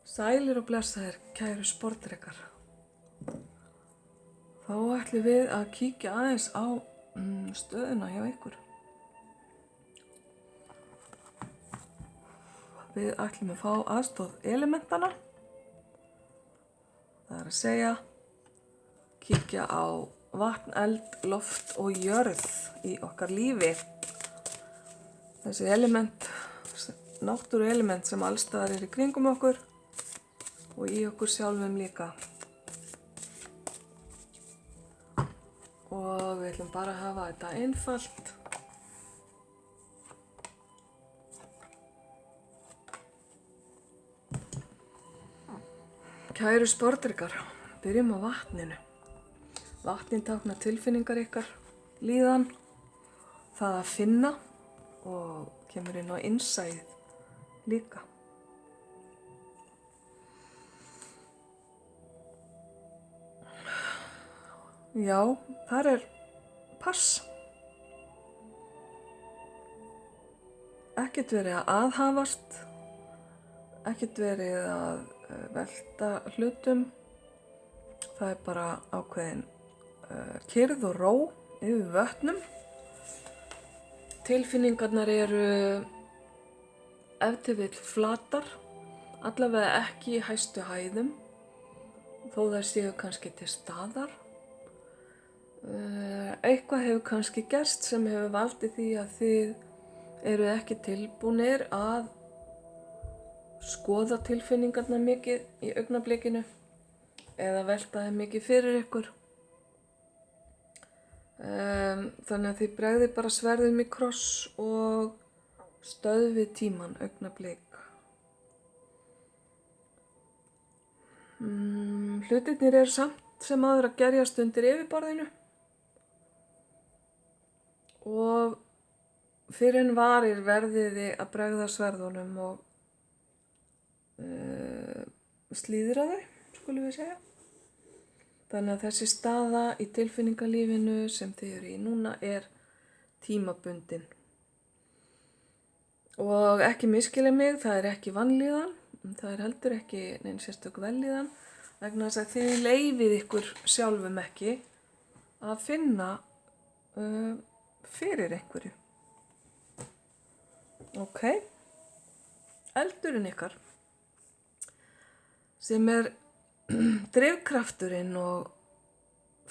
Sælir og blessaðir, kæru sportdrekar. Þá ætlum við að kíkja aðeins á stöðuna hjá ykkur. Við ætlum að fá aðstoð elementana. Það er að segja, kíkja á vatn, eld, loft og jörð í okkar lífi. Þessi element, náttúru element sem allstaðar í kringum okkur og í okkur sjálfum líka. Og við ætlum bara að hafa þetta einfalt. Kæru sportdrekar, byrjum á vatninu. Vatnin táknar tilfinningar ykkar, líðan, það að finna og kemur inn á innsæið líka. Já, þar er pass. Ekkert verið að aðhafast, ekkert verið að velta hlutum. Það er bara ákveðin kyrrð og ró yfir vötnum. Tilfinningarnar eru ef til vill flatar, allavega ekki í hæstu hæðum, þó þær séu kannski til staðar. Eitthvað hefur kannski gerst sem hefur valdið því að þið eru ekki tilbúnir að skoða tilfinningarnar mikið í augnablikinu eða velta þeim mikið fyrir ykkur. Þannig að þið bregðið bara sverðum í kross og stöðvið tímann augnablik. Hlutirnir eru samt sem áður að gerjast undir yfirborðinu. Og fyrr en varir verðið þið að bregða sverðunum og slíðra þau, skulum við segja. Þannig að þessi staða í tilfinningalífinu sem þið eru í núna er tímabundin. Og ekki misskilja mig, það er ekki vanlíðan, það er heldur ekki nein sérstök vellíðan, vegna þess að þið leyfið ykkur sjálfum ekki að finna fyrir einhverju. Ok, eldurinn ykkar sem er drifkrafturinn og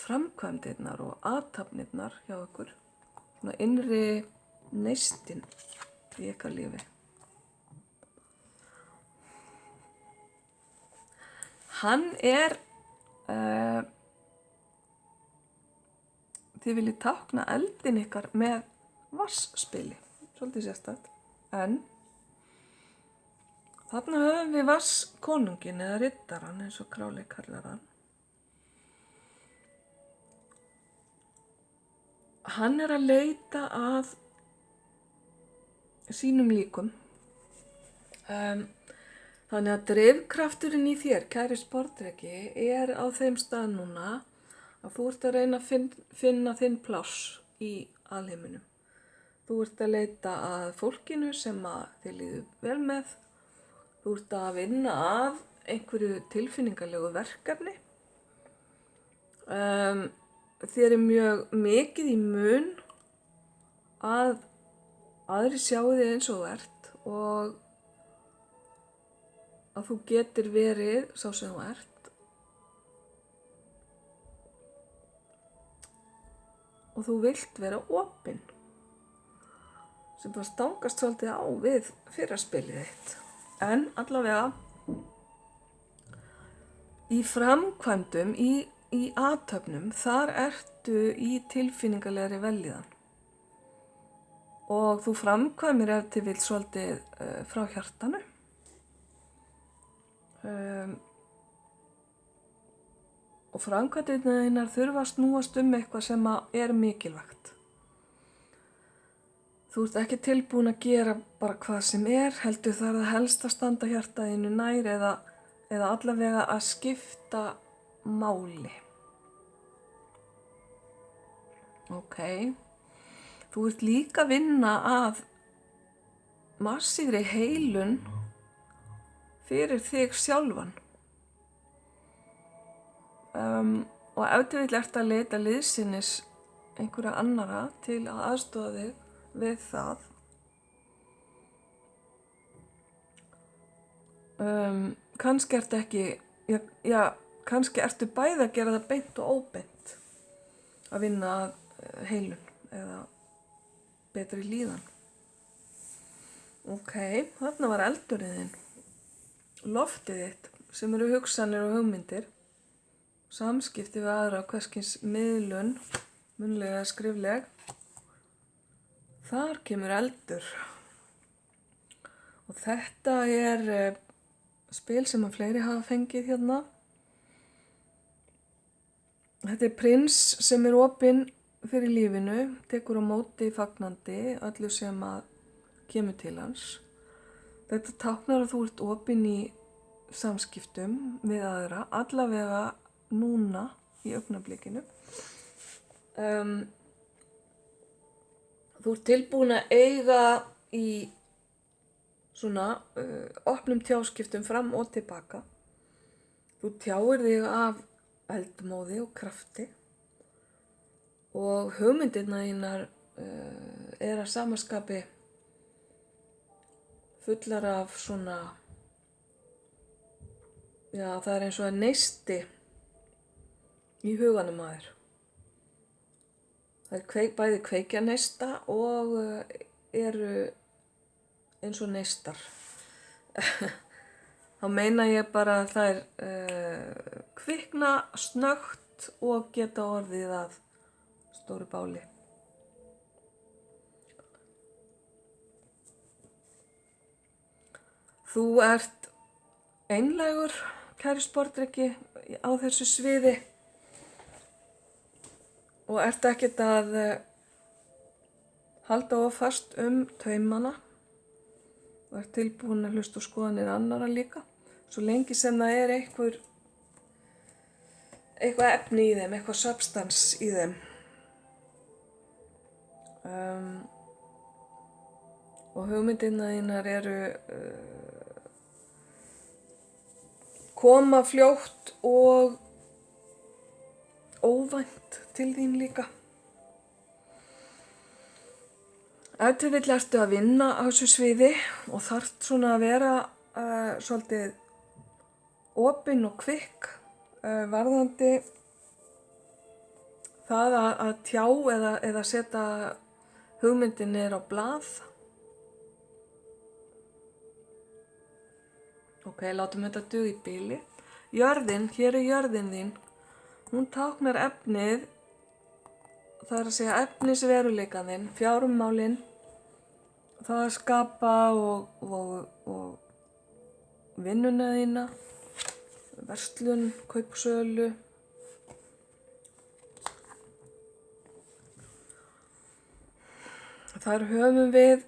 framkvæmdirnar og athafnirnar hjá ykkur, svona innri neistinn í ykkar lífi. Hann er þið viljið tákna eldin ykkar með vatnsspili, svolítið sérstakt, en þarna höfum við vatnskonunginn eða riddarann eins og Crowley kallar hann. Hann er að leita að sínum líkum. Þannig að drifkrafturinn í þér, kæri sportdreki, er á þeim stað núna að þú ert að reyna að finna þinn pláss í alheiminum. Þú ert að leita að fólkinu sem að þið líður vel með. Þú ert að vinna að einhverju tilfinningarlegu verkefni. Þér er mjög mikið í mun að aðrir sjái þig eins og þú ert og að þú getur verið sá sem þú ert. Og þú vilt vera opinn, sem bara stangast svolítið á við fyrraspilið þitt. En allavega, í framkvæmdum, í athöfnum, þar ertu í tilfinningalegri vellíðan. Og þú framkvæmir ef til vill svolítið frá hjartanu. Og framkvæmdirnar þurfa að snúast eitthvað sem er mikilvægt. Þú ert ekki tilbúin að gera bara hvað sem er, heldur það helst að standa hjartaðinu nær eða allavega að skipta máli. Ok. Þú ert líka að vinna að massífri heilun fyrir þig sjálfan. Og ef til vill ertu að leita liðsinnis einhverja annara til að aðstoða þig við það. Kannski ertu ekki, kannski ertu bæði að gera það beint og óbeint, að vinna að heilun eða betri líðan. Ok, þarna var eldurinn þinn, loftið þitt sem eru hugsanir og hugmyndir, samskipti við aðra á hverskins miðlun, munnlega eða skrifleg. Þar kemur eldur. Og þetta er spil sem að fleiri hafa fengið hérna. Þetta er prins sem er opinn fyrir lífinu, tekur á móti fagnandi öllu sem að kemur til hans. Þetta táknar að þú ert opinn í samskiptum við aðra, allavega núna í augnablikinu. Þú ert tilbúin að eiga í svona opnum tjáskiptum fram og tilbaka. Þú tjáir þig af eldmóði og krafti og hugmyndirnar þínar að sama skapi fullar af svona, það er eins og að neisti í huganum að þér. Það er bæði kveikja neista og eru eins og neistar. Þá meina ég bara að það er kvikna snöggt og geta orðið að stóru báli. Þú ert einlægur, kæri sportreki, á þessu sviði og ert ekkert að halda of fast taumana og ert tilbúin að hlusta á skoðanir annarra líka, svo lengi sem það er eitthvað efni í þeim, eitthvað substans í þeim. Og hugmyndirnar þínar eru koma fljótt og óvænt til þín líka. Ef til vill ertu að vinna á þessu sviði og þarft svona að vera svolítið opinn og kvikk varðandi það að tjá eða setja hugmyndin niður á blað. Ok, látum þetta duga í bili. Jörðin, hér er jörðin þín. Hún táknar efnið, það er að segja efnisveruleikann þinn, fjármálin, það að skapa og vinnuna þína, verslun, kaupsölu. Þar höfum við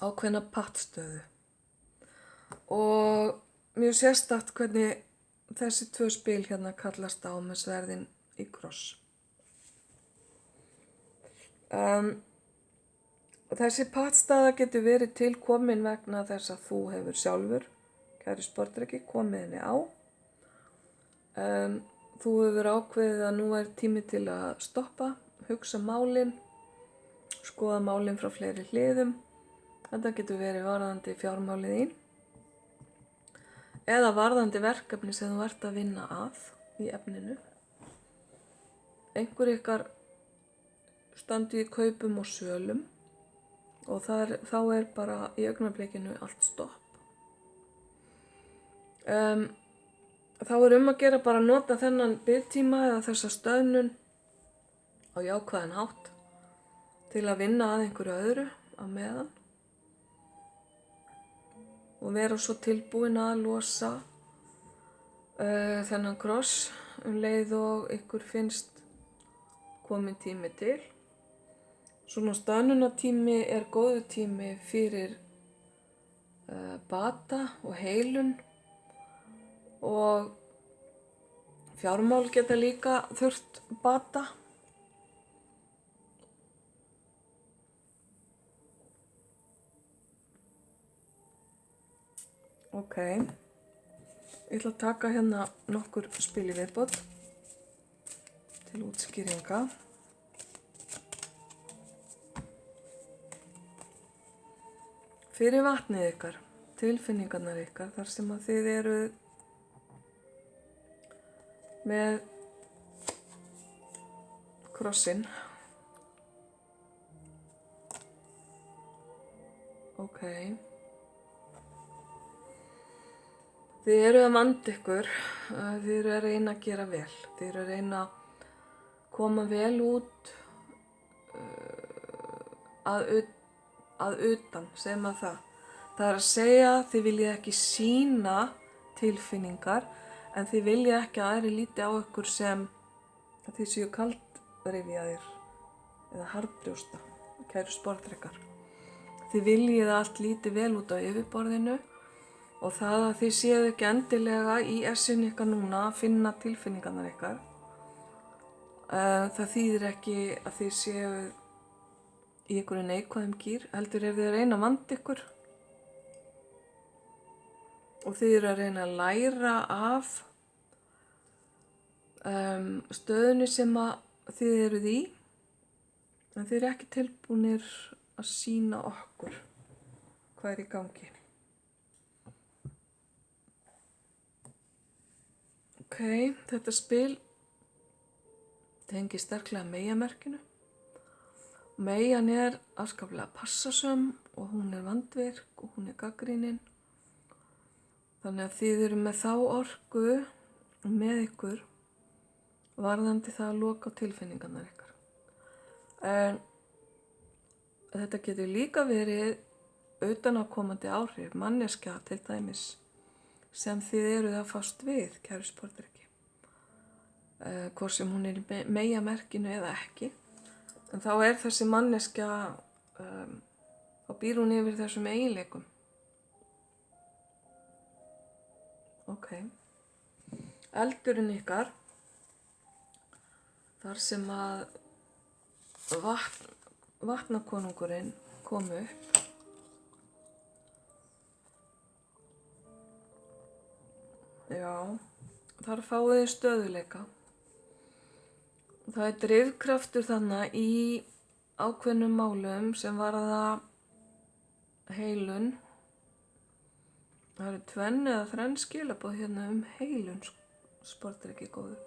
ákveðna pattstöðu. Og mjög sérstakt hvernig þessi tvö spil hérna kallast á með sverðin í kross. Þessi pattstaða getur verið til komin vegna þess að þú hefur sjálfur, kæri sportreki, komið henni á. Þú hefur ákveðið að nú er tími til að stoppa, hugsa málin, skoða málin frá fleiri hliðum. Þetta getur verið varðandi fjármálið þín eða varðandi verkefni sem þú ert að vinna að í efninu. Einhver ykkar standi í kaupum og sölum og þá er bara í augnablikinu allt stopp. Þá er að gera bara að nota þennan biðtíma eða þessa stöðnun á jákvæðan hátt til að vinna að einhverju öðru á meðan og vera svo tilbúin að losa þennan kross leið og ykkur finnst komin tími til. Svona stöðnunartími er góður tími fyrir bata og heilun og fjármál geta líka þurft bata. Ok, ég ætla að taka hérna nokkur spil í viðbót til útskýringa. Fyrir vatnið ykkar, tilfinningarnar ykkar, þar sem að þið eruð með krossinn. Ok. Þið eruð að vanda ykkur, þið eruð að reyna að gera vel, þið eruð að reyna að koma vel út að utan, segjum að það. Það er að segja þið viljið ekki sýna tilfinningar en þið viljið ekki að aðrir líti á ykkur sem að þið séu kaldrifjaðir eða harðbrjósta, kæru sportdrekar. Þið viljið að allt líti vel út á yfirborðinu og það að þið séu ekki endilega í essinu ykkar núna að finna tilfinningarnar ykkar. Það þýðir ekki að þið séu í einhverju neikvæðum gír, heldur þið að reyna að vanda ykkur og þið eru að reyna að læra af stöðunni sem að þið eruð í, en þið eru ekki tilbúnir að sýna okkur hvað er í gangi. Ok, þetta spil tengir sterklega meyjamerkinu. Meyjan er afskaplega passasöm og hún er vandvirk og hún er gagnrýnin. Þannig að þið eru með þá orku með ykkur varðandi það að loka á tilfinningarnar ykkar. En þetta getur líka verið utanaðkomandi áhrif, manneskja til dæmis, sem þið eruð að fást við, kæru sportdrekki. Hvort sem hún er í meyjamerkinu eða ekki. En þá er þessi manneskja, þá býr hún yfir þessum eiginleikum. Ok. Eldurinn ykkar, þar sem að vatnakonungurinn kom upp. Já, þar fáið þið stöðuleika. Það er drifkraftur þannig í ákveðnum málum sem varða heilun. Það eru 2 eða 3 skilaboð hérna heilun, sportdrekki góður.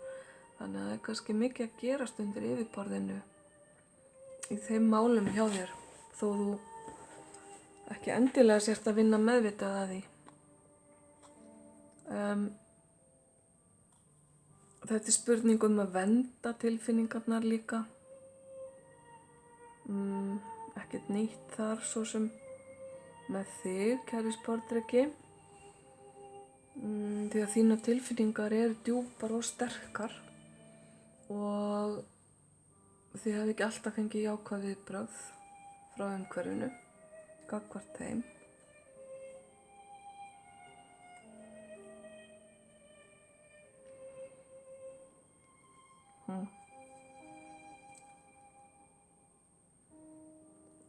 Þannig að það er kannski mikið að gerast undir yfirborðinu í þeim málum hjá þér, þó þú ekki endilega sért að vinna meðvitað að því. Þetta er spurning að vernda tilfinningarnar líka. Ekkert nýtt þar svo sem með þig, kæri sportdrekki. Því að þínar tilfinningar eru djúpar og sterkar og þið hafi ekki alltaf fengið jákvæð viðbrögð frá umhverfinu, gagnvart þeim.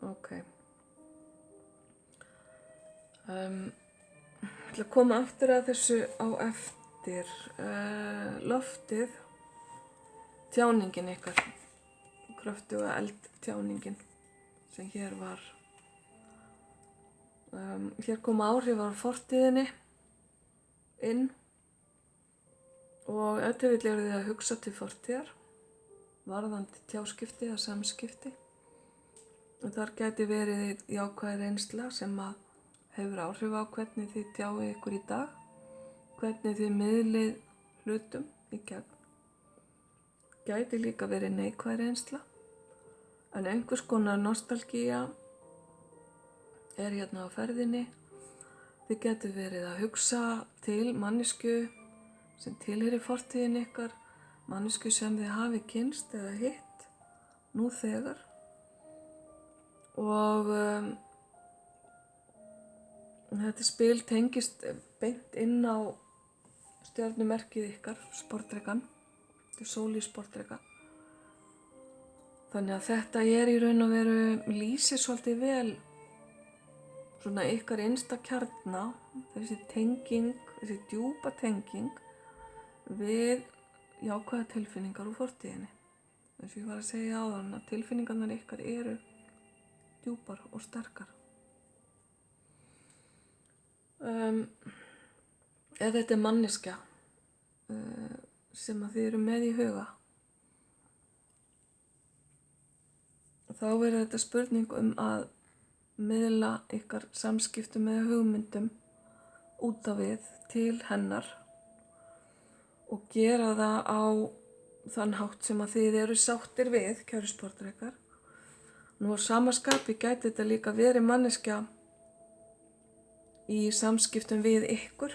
Ok. Ég ætla að koma aftur að þessu á eftir. Loftið, tjáningin ykkar, kröftuga eldtjáningin sem hér var. Hér kom áhrif af fortíðinni inn og ef til vill eruð þið að hugsa til fortíðar, varðandi tjáskipti eða samskipti. Og þar gæti verið jákvæð reynsla sem að hefur áhrif á hvernig þið tjáið ykkur í dag, hvernig þið miðlið hlutum í gegn. Gæti líka verið neikvæð reynsla, en einhvers konar nostalgía er hérna á ferðinni. Þið gætu verið að hugsa til manneskju sem tilheyrir fortíðin ykkar, manneskju sem þið hafi kynnst eða hitt nú þegar. Og þetta spil tengist beint inn á stjörnumerkið ykkar, sportdrekan. Þetta er sól í sportdreka. Þannig að þetta er í raun og veru lýsir svolítið vel svona ykkar innsta kjarna þessi tenging, þessi djúpa tenging við jákvæða tilfinningar úr fortíðinni. Þess að ég var að segja áðan að tilfinningarnar ykkar eru djúpar og sterkar. Ef þetta er manneskja sem að þið eru með í huga, þá er þetta spurning að miðla ykkar samskiptum eða hugmyndum út af við til hennar og gera það á þann hátt sem að þið eru sáttir við, kæru sportrekar. Nú á sama skapi gæti þetta líka verið manneskja í samskiptum við ykkur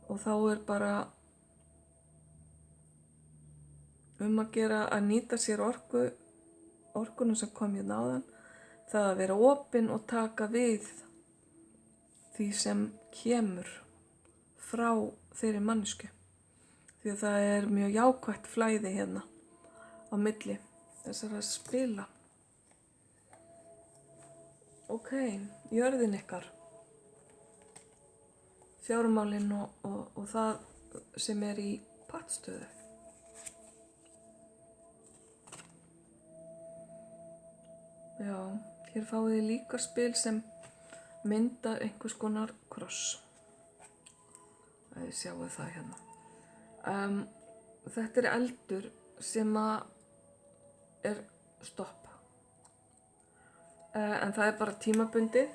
og þá er bara að gera að nýta sér orkunum sem kom hérna áðan, það að vera opin og taka við því sem kemur frá þeirri mannesku. Því að það er mjög jákvætt flæði hérna á milli þessara spila. Ok, jörðin ykkar, fjármálin og það sem er í pattstöðu. Já, hér fáið þið líka spil sem myndar einhvers konar kross. Það sjáu það hérna. Þetta er eldur sem er stopp. En það er bara tímabundið.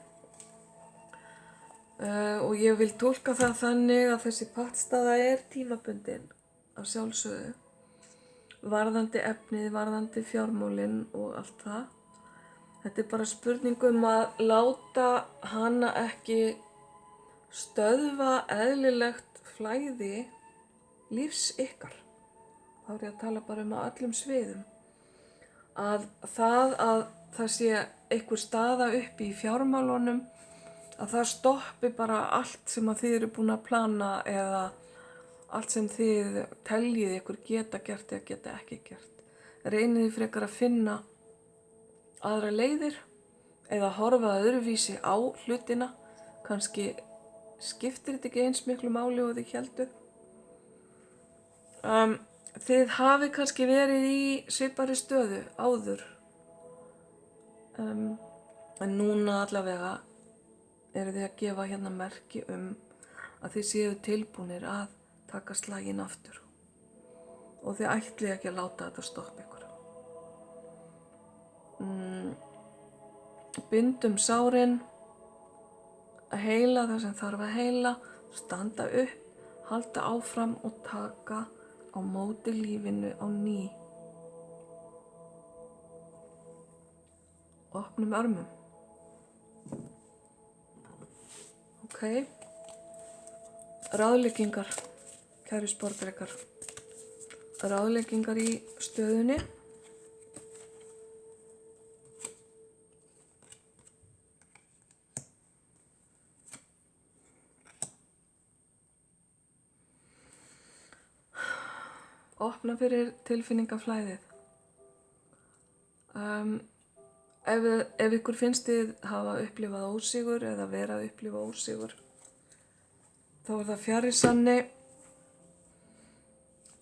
Og ég vil túlka það þannig að þessi pattstaða er tímabundin að sjálfsögðu. Varðandi efnið, varðandi fjármálin og allt það. Þetta er bara spurning að láta hana ekki stöðva eðlilegt flæði lífs ykkar. Þá er ég að tala bara á öllum sviðum. Að það sé einhver staða upp í fjármálunum, að það stoppi bara allt sem að þið eru búin að plana eða allt sem þið teljið ykkur geta gert eða geta ekki gert. Reynið þið frekar að finna aðra leiðir eða horfa öðruvísi á hlutina. Kannski skiptir þetta ekki eins miklu máli og þið héldu. Þið hafi kannski verið í svipari stöðu áður. En núna allavega eru þið að gefa hérna merki að þið séu tilbúnir að taka slaginn aftur. Og þið ætlið ekki að láta þetta stoppa ykkur. Bindum sárin, að heila það sem þarf að heila, standa upp, halda áfram og taka á móti lífinu á ný. Opnum örmum. Ok. Ráðleggingar, kæru sportrekar. Ráðleggingar í stöðunni. Opna fyrir tilfinningaflæðið. Ef ykkur finnst þið hafa upplifað ósigur eða vera að upplifa ósigur, þá er það fjarri sanni.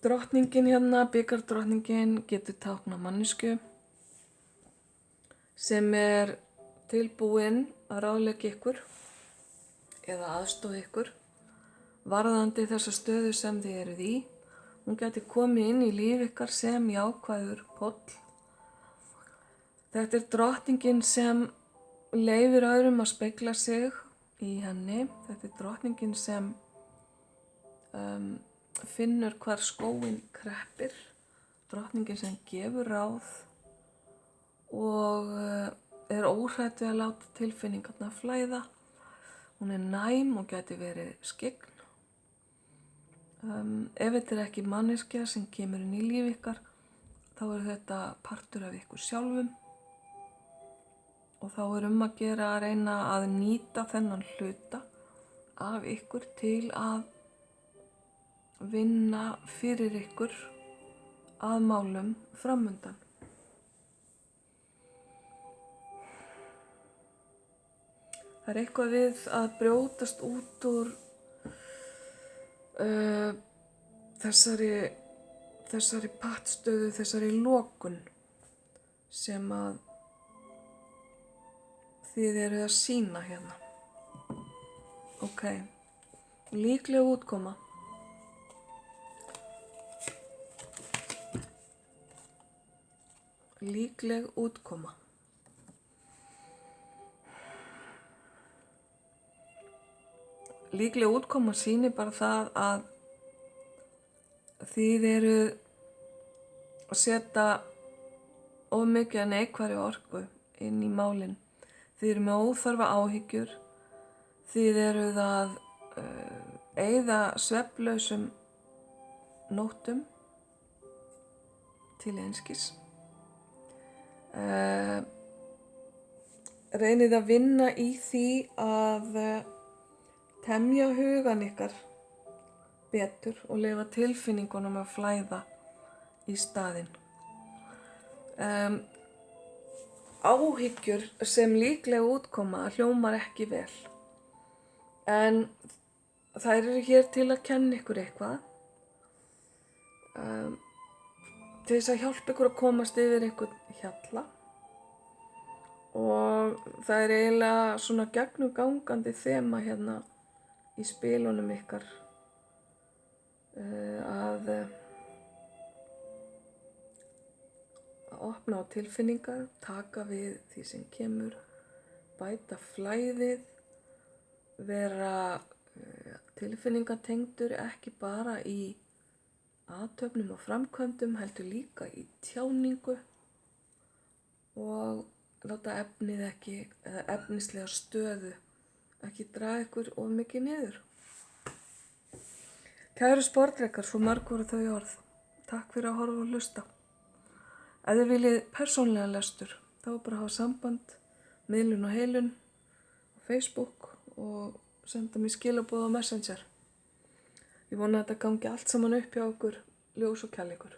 Drottningin hérna, bikardrottningin, getur táknað manneskju sem er tilbúin að ráðleggja ykkur eða aðstoða ykkur varðandi þessa stöðu sem þið eruð í. Hún gæti komið inn í líf ykkar sem jákvæður póll. Þetta er drottningin sem leyfir öðrum að spegla sig í henni. Þetta er drottningin sem finnur hvar skóginn kreppir. Drottningin sem gefur ráð og er óhrædd við að láta tilfinningarnar flæða. Hún er næm og gæti verið skyggn. Ef þetta er ekki manneskja sem kemur inn í líf ykkar, þá er þetta partur af ykkur sjálfum og þá er að gera að reyna að nýta þennan hluta af ykkur til að vinna fyrir ykkur að málum framundan. Það eitthvað við að brjótast út úr þessari pattstöðu, þessari lokun sem að þið eruð að sýna hérna. Ok, líkleg útkoma. Líkleg útkoma. Líkleg útkoma sýnir bara það að þið eruð að setja of mikið að neikvæðri orku inn í málin. Þið eru með óþarfa áhyggjur. Þið eruð að eyða svefnlausum nóttum til einskis. Reynið að vinna í því að temja hugan ykkar betur og leyfa tilfinningunum að flæða í staðinn. Áhyggjur sem líklega útkoma hljómar ekki vel, en þær eru hér til að kenna ykkur eitthvað, til þess að hjálpa ykkur að komast yfir einhvern hjalla, og það er eiginlega svona gegnumgangandi þema hérna í spilunum ykkar, að opna á tilfinningar, taka við því sem kemur, bæta flæðið, vera tilfinningatengdur ekki bara í athöfnum og framkvæmdum, heldur líka í tjáningu, og láta efnið ekki, eða efnislega stöðu ekki draga ykkur of mikið niður. Kæru sportrekkar, svo mörg voru þau orð. Takk fyrir að horfa og hlusta. Ef þið viljið persónlega lestur, þá bara hafa samband, miðlun og heilun, á Facebook og senda mér skilaboð á Messenger. Ég vona að þetta gangi allt saman upp hjá okkur, ljós og kærleikur.